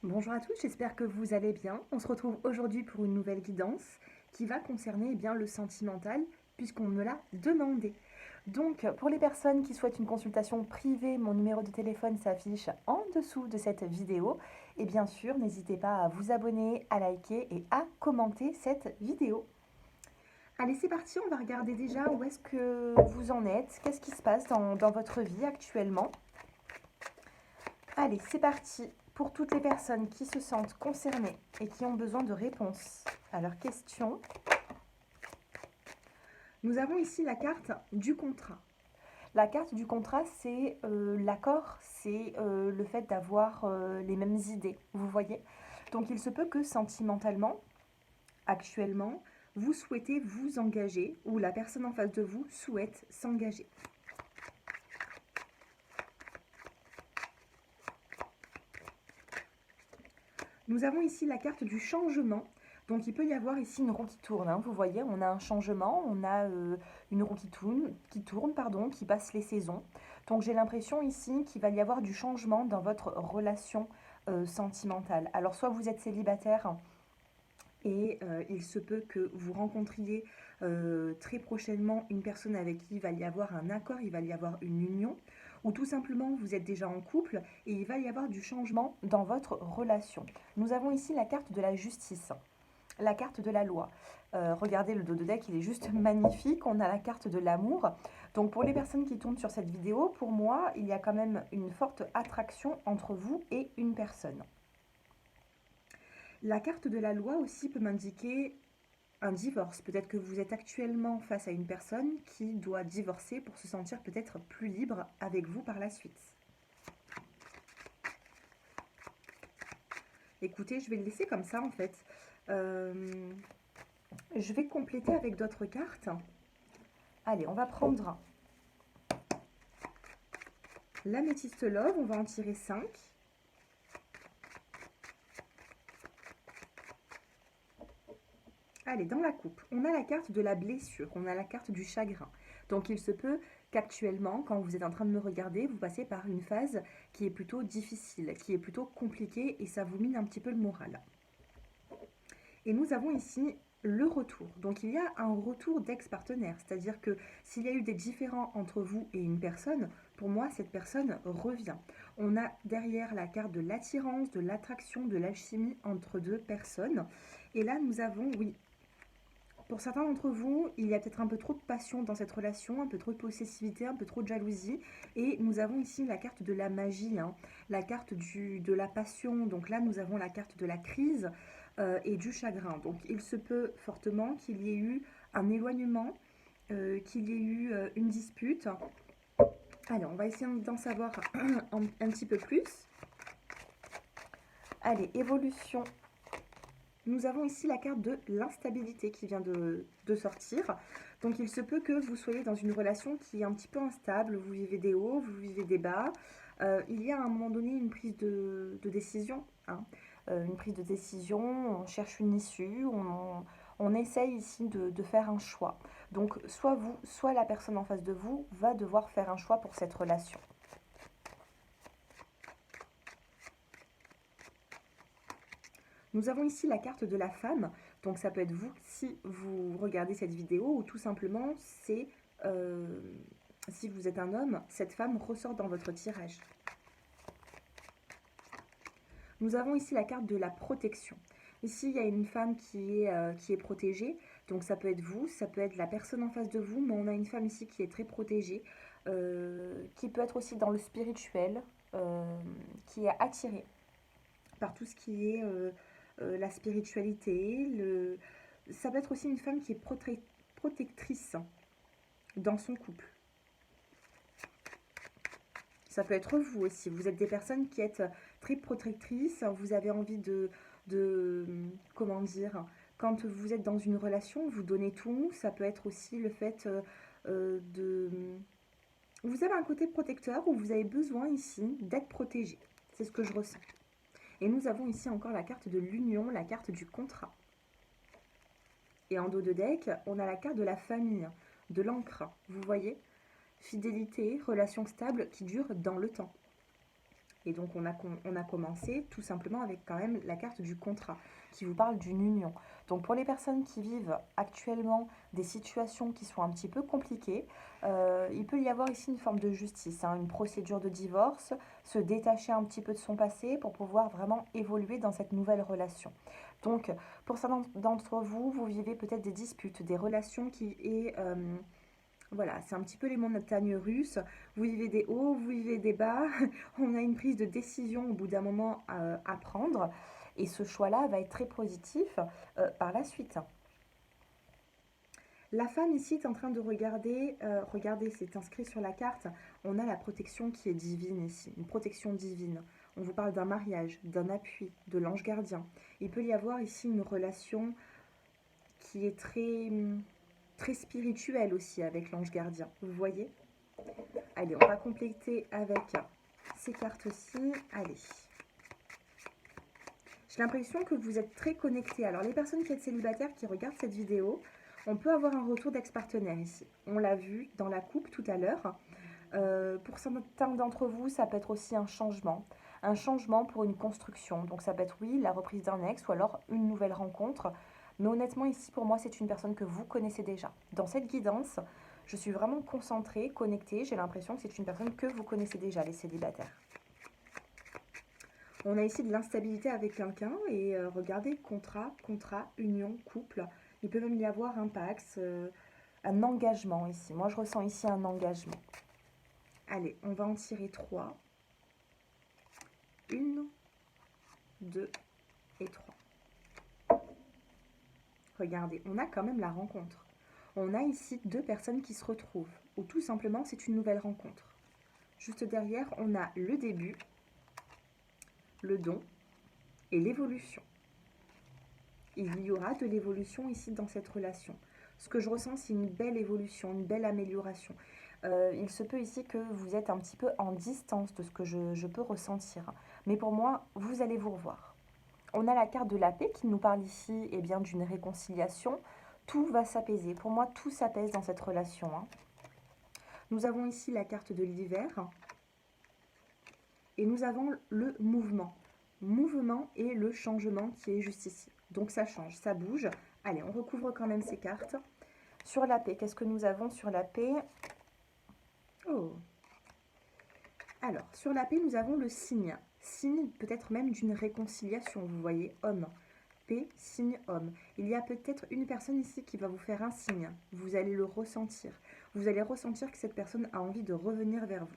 Bonjour à tous, j'espère que vous allez bien. On se retrouve aujourd'hui pour une nouvelle guidance qui va concerner le sentimental puisqu'on me l'a demandé. Donc pour les personnes qui souhaitent une consultation privée, mon numéro de téléphone s'affiche en dessous de cette vidéo. Et bien sûr, n'hésitez pas à vous abonner, à liker et à commenter cette vidéo. Allez, c'est parti, on va regarder déjà où est-ce que vous en êtes, qu'est-ce qui se passe dans votre vie actuellement. Allez, c'est parti pour toutes les personnes qui se sentent concernées et qui ont besoin de réponses à leurs questions. Nous avons ici la carte du contrat. La carte du contrat, c'est l'accord, c'est le fait d'avoir les mêmes idées, vous voyez. Donc il se peut que sentimentalement, actuellement, vous souhaitez vous engager ou la personne en face de vous souhaite s'engager. Nous avons ici la carte du changement. Donc il peut y avoir ici une roue qui tourne, hein. Vous voyez, on a un changement, on a une roue qui passe les saisons. Donc j'ai l'impression ici qu'il va y avoir du changement dans votre relation sentimentale. Alors soit vous êtes célibataire et il se peut que vous rencontriez très prochainement une personne avec qui il va y avoir un accord, il va y avoir une union, ou tout simplement vous êtes déjà en couple et il va y avoir du changement dans votre relation. Nous avons ici la carte de la justice, la carte de la loi. Regardez le dos de deck, il est juste magnifique. On a la carte de l'amour. Donc pour les personnes qui tombent sur cette vidéo, pour moi, il y a quand même une forte attraction entre vous et une personne. La carte de la loi aussi peut m'indiquer un divorce. Peut-être que vous êtes actuellement face à une personne qui doit divorcer pour se sentir peut-être plus libre avec vous par la suite. Écoutez, je vais le laisser comme ça en fait. Je vais compléter avec d'autres cartes. Allez, on va prendre l'améthyste love, on va en tirer 5. Allez, dans la coupe, on a la carte de la blessure, on a la carte du chagrin. Donc il se peut qu'actuellement, quand vous êtes en train de me regarder, vous passez par une phase qui est plutôt difficile, qui est plutôt compliquée et ça vous mine un petit peu le moral. Et nous avons ici le retour. Donc il y a un retour d'ex-partenaire, c'est-à-dire que s'il y a eu des différends entre vous et une personne, pour moi cette personne revient. On a derrière la carte de l'attirance, de l'attraction, de l'alchimie entre deux personnes. Et là nous avons, oui, pour certains d'entre vous, il y a peut-être un peu trop de passion dans cette relation, un peu trop de possessivité, un peu trop de jalousie. Et nous avons ici la carte de la magie, hein, la carte de la passion. Donc là, nous avons la carte de la crise et du chagrin. Donc il se peut fortement qu'il y ait eu un éloignement, qu'il y ait eu une dispute. Allez, on va essayer d'en savoir un petit peu plus. Allez, évolution. Nous avons ici la carte de l'instabilité qui vient de sortir. Donc il se peut que vous soyez dans une relation qui est un petit peu instable. Vous vivez des hauts, vous vivez des bas. Il y a à un moment donné une prise de décision, hein. Une prise de décision, on cherche une issue, on essaye ici de faire un choix. Donc soit vous, soit la personne en face de vous va devoir faire un choix pour cette relation. Nous avons ici la carte de la femme, donc ça peut être vous si vous regardez cette vidéo ou tout simplement c'est si vous êtes un homme, cette femme ressort dans votre tirage. Nous avons ici la carte de la protection. Ici, il y a une femme qui est protégée, donc ça peut être vous, ça peut être la personne en face de vous, mais on a une femme ici qui est très protégée, qui peut être aussi dans le spirituel, qui est attirée par tout ce qui est la spiritualité. Ça peut être aussi une femme qui est protectrice dans son couple. Ça peut être vous aussi. Vous êtes des personnes qui êtes très protectrices. Vous avez envie comment dire, quand vous êtes dans une relation, vous donnez tout. Ça peut être aussi le fait de... Vous avez un côté protecteur où vous avez besoin ici d'être protégé. C'est ce que je ressens. Et nous avons ici encore la carte de l'union, la carte du contrat. Et en dos de deck, on a la carte de la famille, de l'ancre. Vous voyez ? Fidélité, relation stable qui dure dans le temps. Et donc, on a commencé tout simplement avec quand même la carte du contrat qui vous parle d'une union. Donc, pour les personnes qui vivent actuellement des situations qui sont un petit peu compliquées, il peut y avoir ici une forme de justice, hein, une procédure de divorce, se détacher un petit peu de son passé pour pouvoir vraiment évoluer dans cette nouvelle relation. Donc, pour certains d'entre vous, vous vivez peut-être des disputes, des relations qui est... voilà, c'est un petit peu les montagnes russes. Vous vivez des hauts, vous vivez des bas. On a une prise de décision au bout d'un moment à prendre. Et ce choix-là va être très positif par la suite. La femme ici est en train de regarder, regardez, c'est inscrit sur la carte, on a la protection qui est divine ici, une protection divine. On vous parle d'un mariage, d'un appui, de l'ange gardien. Il peut y avoir ici une relation qui est très spirituelle aussi avec l'ange gardien, vous voyez? Allez, on va compléter avec ces cartes-ci. Allez. J'ai l'impression que vous êtes très connectés. Alors, les personnes qui êtes célibataires qui regardent cette vidéo, on peut avoir un retour d'ex-partenaire ici. On l'a vu dans la coupe tout à l'heure. Pour certains d'entre vous, ça peut être aussi un changement pour une construction. Donc, ça peut être, oui, la reprise d'un ex ou alors une nouvelle rencontre. Mais honnêtement, ici, pour moi, c'est une personne que vous connaissez déjà. Dans cette guidance, je suis vraiment concentrée, connectée. J'ai l'impression que c'est une personne que vous connaissez déjà, les célibataires. On a ici de l'instabilité avec quelqu'un et regardez, contrat, union, couple. Il peut même y avoir un pax, un engagement ici. Moi, je ressens ici un engagement. Allez, on va en tirer 3. 1, 2 et 3. Regardez, on a quand même la rencontre. On a ici 2 personnes qui se retrouvent, ou tout simplement, c'est une nouvelle rencontre. Juste derrière, on a le début, le don et l'évolution. Il y aura de l'évolution ici dans cette relation. Ce que je ressens, c'est une belle évolution, une belle amélioration. Il se peut ici que vous êtes un petit peu en distance de ce que je peux ressentir. Mais pour moi, vous allez vous revoir. On a la carte de la paix qui nous parle ici eh bien, d'une réconciliation. Tout va s'apaiser. Pour moi, tout s'apaise dans cette relation. Hein. Nous avons ici la carte de l'hiver. Et nous avons le mouvement. Mouvement et le changement qui est juste ici. Donc ça change, ça bouge. Allez, on recouvre quand même ces cartes. Sur la paix, qu'est-ce que nous avons sur la paix? Oh. Alors, sur la paix, nous avons le signe. Signe peut-être même d'une réconciliation, vous voyez, homme. Paix, signe homme. Il y a peut-être une personne ici qui va vous faire un signe. Vous allez le ressentir. Vous allez ressentir que cette personne a envie de revenir vers vous.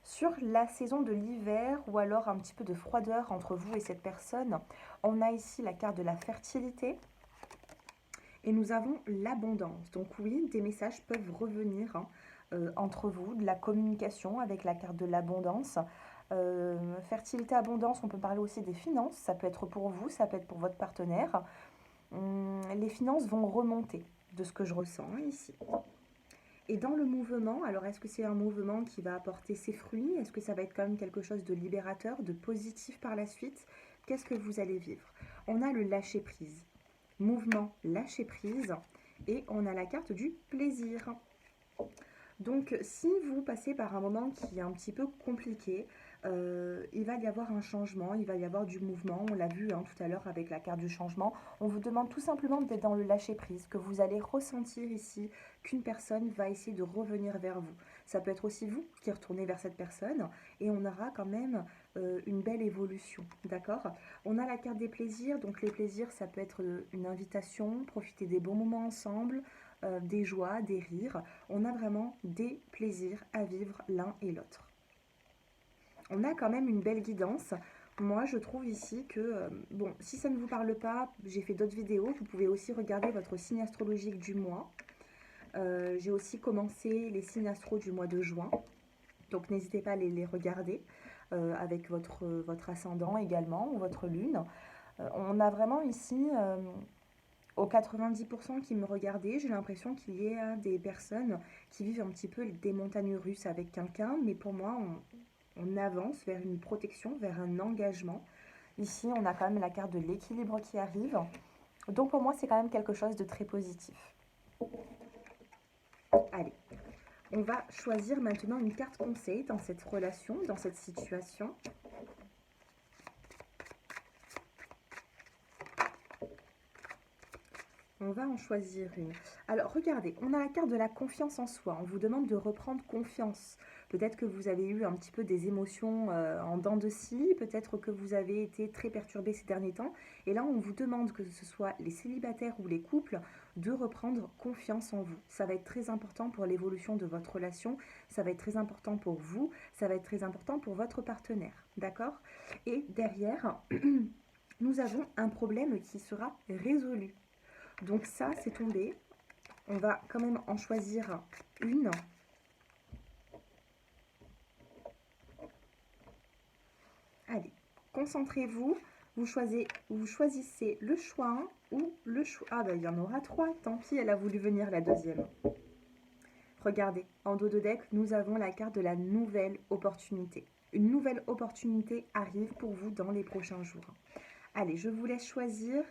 Sur la saison de l'hiver ou alors un petit peu de froideur entre vous et cette personne, on a ici la carte de la fertilité et nous avons l'abondance. Donc oui, des messages peuvent revenir entre vous, de la communication avec la carte de l'abondance. Fertilité, abondance, on peut parler aussi des finances, ça peut être pour vous, ça peut être pour votre partenaire. Les finances vont remonter de ce que je ressens ici. Et dans le mouvement, alors est-ce que c'est un mouvement qui va apporter ses fruits? Est-ce que ça va être quand même quelque chose de libérateur, de positif par la suite? Qu'est-ce que vous allez vivre? On a le lâcher-prise. Mouvement, lâcher-prise. Et on a la carte du plaisir. Donc, si vous passez par un moment qui est un petit peu compliqué, il va y avoir un changement, il va y avoir du mouvement. On l'a vu hein, tout à l'heure avec la carte du changement. On vous demande tout simplement d'être dans le lâcher-prise, que vous allez ressentir ici qu'une personne va essayer de revenir vers vous. Ça peut être aussi vous qui retournez vers cette personne et on aura quand même une belle évolution, d'accord? On a la carte des plaisirs, donc les plaisirs, ça peut être une invitation, profiter des bons moments ensemble, des joies, des rires. On a vraiment des plaisirs à vivre l'un et l'autre. On a quand même une belle guidance. Moi, je trouve ici que, bon, si ça ne vous parle pas, j'ai fait d'autres vidéos. Vous pouvez aussi regarder votre signe astrologique du mois. J'ai aussi commencé les signes astro du mois de juin. Donc, n'hésitez pas à les regarder avec votre ascendant également ou votre lune. On a vraiment ici... aux 90% qui me regardaient, j'ai l'impression qu'il y a des personnes qui vivent un petit peu des montagnes russes avec quelqu'un, mais pour moi, on avance vers une protection, vers un engagement. Ici, on a quand même la carte de l'équilibre qui arrive. Donc pour moi, c'est quand même quelque chose de très positif. Allez, On va choisir maintenant une carte conseil dans cette relation, dans cette situation. On va en choisir une. Alors, regardez, on a la carte de la confiance en soi. On vous demande de reprendre confiance. Peut-être que vous avez eu un petit peu des émotions en dents de scie. Peut-être que vous avez été très perturbé ces derniers temps. Et là, on vous demande, que ce soit les célibataires ou les couples, de reprendre confiance en vous. Ça va être très important pour l'évolution de votre relation. Ça va être très important pour vous. Ça va être très important pour votre partenaire. D'accord? Et derrière, nous avons un problème qui sera résolu. Donc ça, c'est tombé. On va quand même en choisir une. Allez, concentrez-vous. Vous choisissez le choix 1 ou le choix... Ah ben, il y en aura 3. Tant pis, elle a voulu venir la deuxième. Regardez, en dos de deck, nous avons la carte de la nouvelle opportunité. Une nouvelle opportunité arrive pour vous dans les prochains jours. Allez, je vous laisse choisir...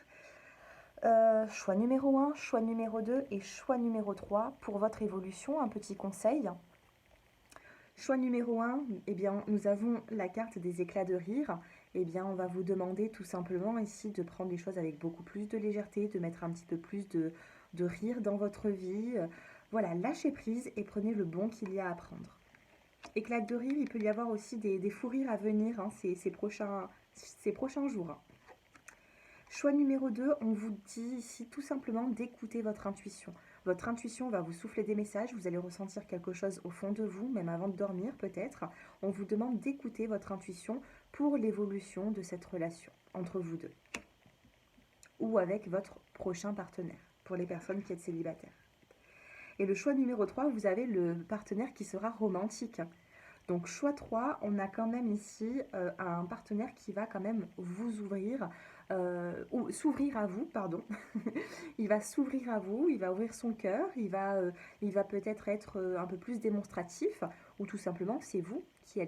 choix numéro 1, choix numéro 2 et choix numéro 3 pour votre évolution. Un petit conseil. Choix numéro 1, eh bien, nous avons la carte des éclats de rire. Eh bien, on va vous demander tout simplement ici de prendre les choses avec beaucoup plus de légèreté, de mettre un petit peu plus de rire dans votre vie. Voilà, lâchez prise et prenez le bon qu'il y a à prendre. Éclats de rire, il peut y avoir aussi des fous rires à venir ces prochains jours. Choix numéro 2, on vous dit ici tout simplement d'écouter votre intuition. Votre intuition va vous souffler des messages, vous allez ressentir quelque chose au fond de vous, même avant de dormir peut-être. On vous demande d'écouter votre intuition pour l'évolution de cette relation entre vous deux. Ou avec votre prochain partenaire, pour les personnes qui êtes célibataires. Et le choix numéro 3, vous avez le partenaire qui sera romantique. Donc choix 3, on a quand même ici un partenaire qui va quand même vous ouvrir, ou s'ouvrir à vous, pardon. Il va s'ouvrir à vous, il va ouvrir son cœur, il va peut-être être un peu plus démonstratif, ou tout simplement c'est vous qui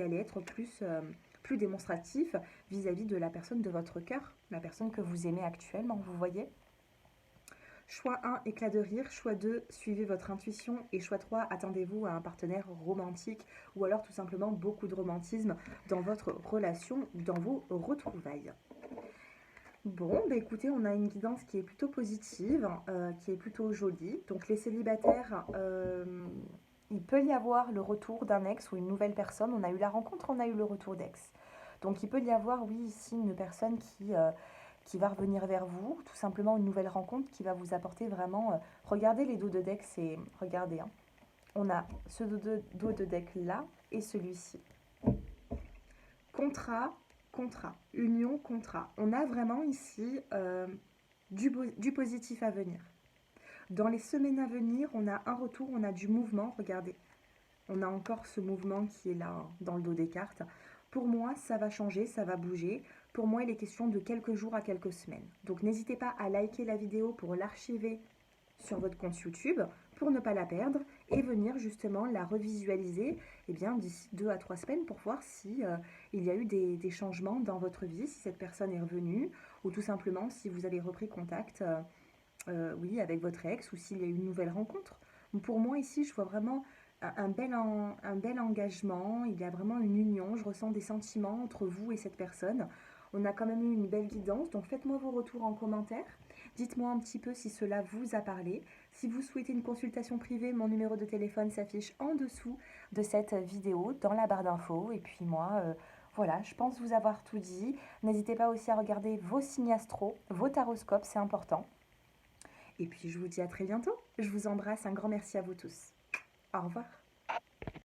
allez être plus démonstratif vis-à-vis de la personne de votre cœur, la personne que vous aimez actuellement, vous voyez. Choix 1, éclat de rire. Choix 2, suivez votre intuition. Et choix 3, attendez-vous à un partenaire romantique ou alors tout simplement beaucoup de romantisme dans votre relation ou dans vos retrouvailles. Bon, bah écoutez, on a une guidance qui est plutôt positive, qui est plutôt jolie. Donc les célibataires, il peut y avoir le retour d'un ex ou une nouvelle personne. On a eu la rencontre, on a eu le retour d'ex. Donc il peut y avoir, oui, ici une personne qui va revenir vers vous, tout simplement une nouvelle rencontre qui va vous apporter vraiment... regardez les dos de deck, c'est... Regardez, hein. On a ce dos de deck là et celui-ci. Contrat, contrat, union, contrat. On a vraiment ici du positif à venir. Dans les semaines à venir, on a un retour, on a du mouvement, regardez. On a encore ce mouvement qui est là, hein, dans le dos des cartes. Pour moi, ça va changer, ça va bouger. Pour moi, il est question de quelques jours à quelques semaines. Donc n'hésitez pas à liker la vidéo pour l'archiver sur votre compte YouTube, pour ne pas la perdre, et venir justement la revisualiser d'ici 2 à 3 semaines pour voir si il y a eu des changements dans votre vie, si cette personne est revenue, ou tout simplement si vous avez repris contact oui, avec votre ex, ou s'il y a eu une nouvelle rencontre. Pour moi, ici, je vois vraiment un bel engagement, il y a vraiment une union, je ressens des sentiments entre vous et cette personne. On a quand même eu une belle guidance, donc faites-moi vos retours en commentaire. Dites-moi un petit peu si cela vous a parlé. Si vous souhaitez une consultation privée, mon numéro de téléphone s'affiche en dessous de cette vidéo, dans la barre d'infos. Et puis moi, voilà, je pense vous avoir tout dit. N'hésitez pas aussi à regarder vos signes astro, vos taroscopes, c'est important. Et puis je vous dis à très bientôt. Je vous embrasse, un grand merci à vous tous. Au revoir.